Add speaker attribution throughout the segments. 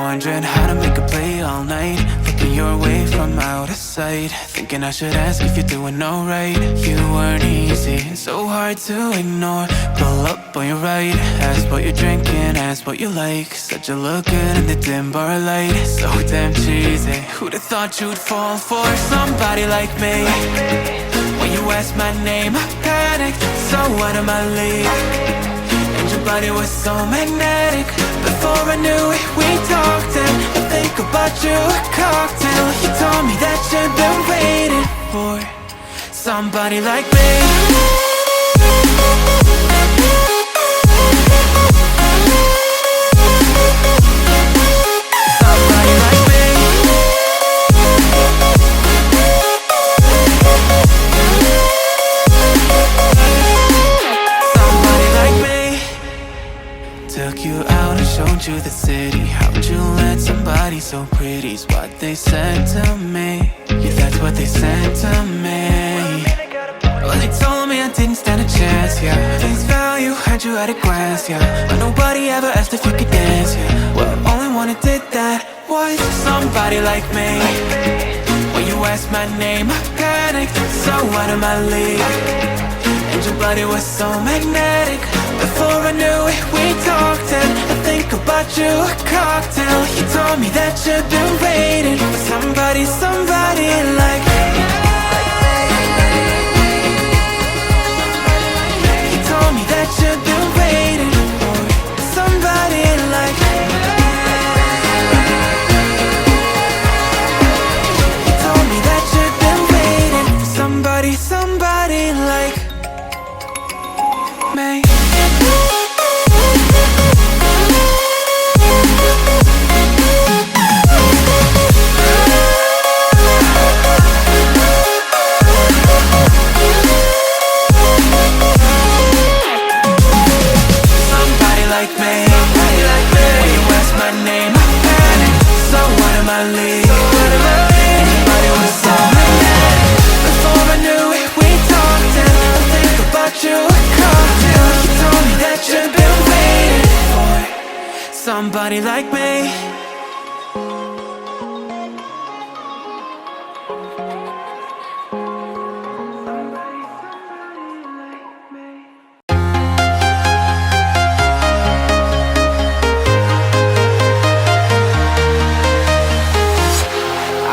Speaker 1: wondering how to make a play all night. Looking your way from out of sight, thinking I should ask if you're doing alright. You weren't easy, so hard to ignore. Pull up on your right, ask what you're drinking, ask what you like. Said you look good in the dim bar light, so damn cheesy. Who'd have thought you'd fall for somebody like me? When you asked my name, I panicked, so out of my league. And your body was so magnetic. Before I knew it, we talked, and I think about you a cocktail. You told me that you've been waiting for somebody like me. Took you out and showed you the city. How'd you let somebody so pretty's what they said to me? Yeah, that's what they said to me. Well, they told me I didn't stand a chance, yeah. Face value, had you at a glance, yeah. But nobody ever asked if you could dance, yeah. Well, only one who did that was somebody like me. When you asked my name, I panicked, so out of my league. And your body was so magnetic. Before I knew it, we talked, and I think about you a cocktail. You told me that you've been waiting for somebody like me. You told me that you've been waiting for somebody like me. You told me that you've been waiting for somebody like me. Somebody like me.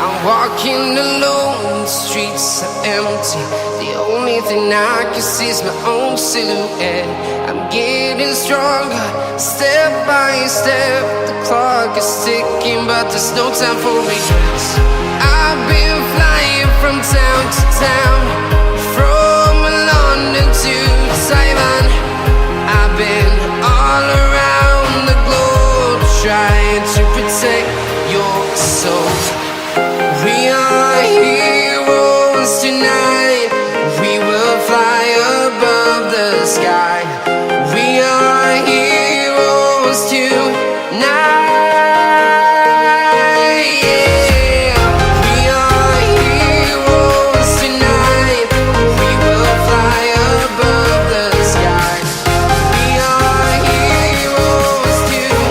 Speaker 2: I'm walking alone, the streets are empty. The only thing I can see is my own silhouette. I'm getting stronger, step by step. The clock is ticking, but there's no time for me. I've been flying from town to town, from London to Taiwan. I've been all around the globe, trying to protect your soul. We are heroes tonight. We will fly above the sky. We are heroes tonight. Yeah. We are heroes tonight. We will fly above the sky. We are heroes tonight.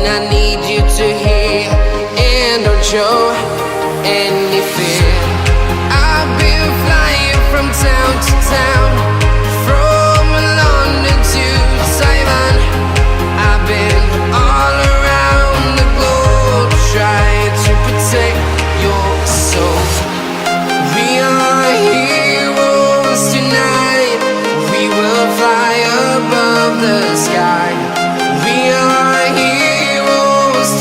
Speaker 2: I need you to hear and don't show any fear. I've been flying from town to town, from London to Taiwan. I've been all around the globe, trying to protect your soul. We are heroes tonight. We will fly above the sky. We are heroes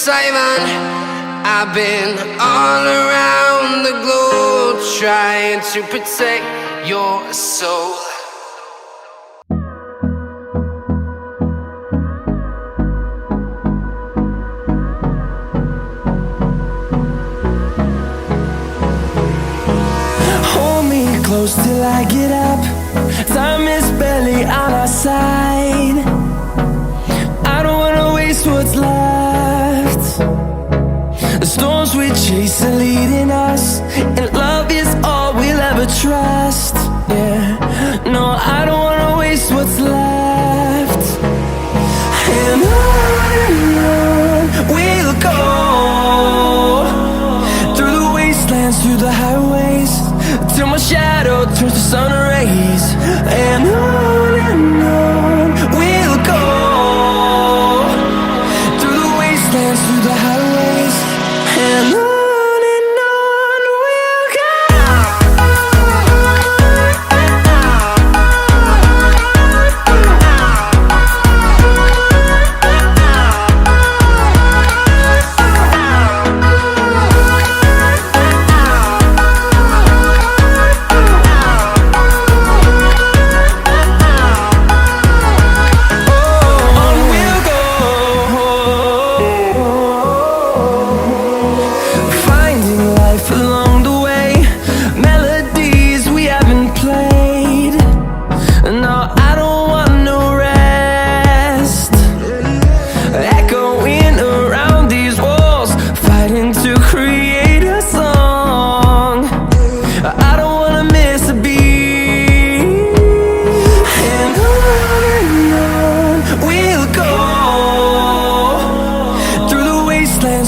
Speaker 2: Simon. I've been all around the globe trying to protect your soul.
Speaker 3: Hold me close till I get up. Time is barely on our side. I don't wanna waste what's left. The storms we chase are leading us, and love is all we'll ever trust. Yeah, no, I don't wanna waste what's left. And on we'll go, through the wastelands, through the highways, till my shadow turns to sun rays. And on we'll go, through the wastelands, through the highways, and on we'll go.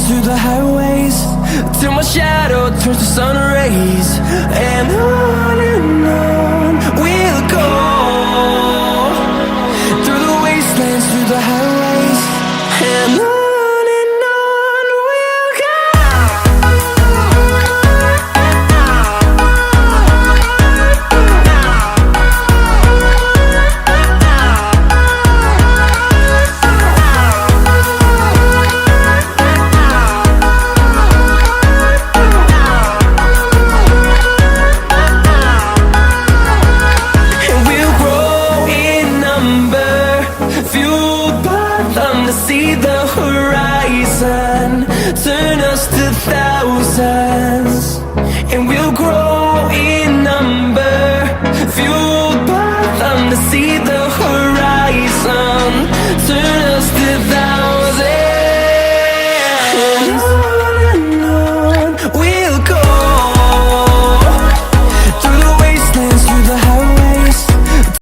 Speaker 3: Through the highways, till my shadow turns to sun rays. And on we'll go, through the wastelands, through the highways, and on we'll go. See the horizon, turn us to thousands.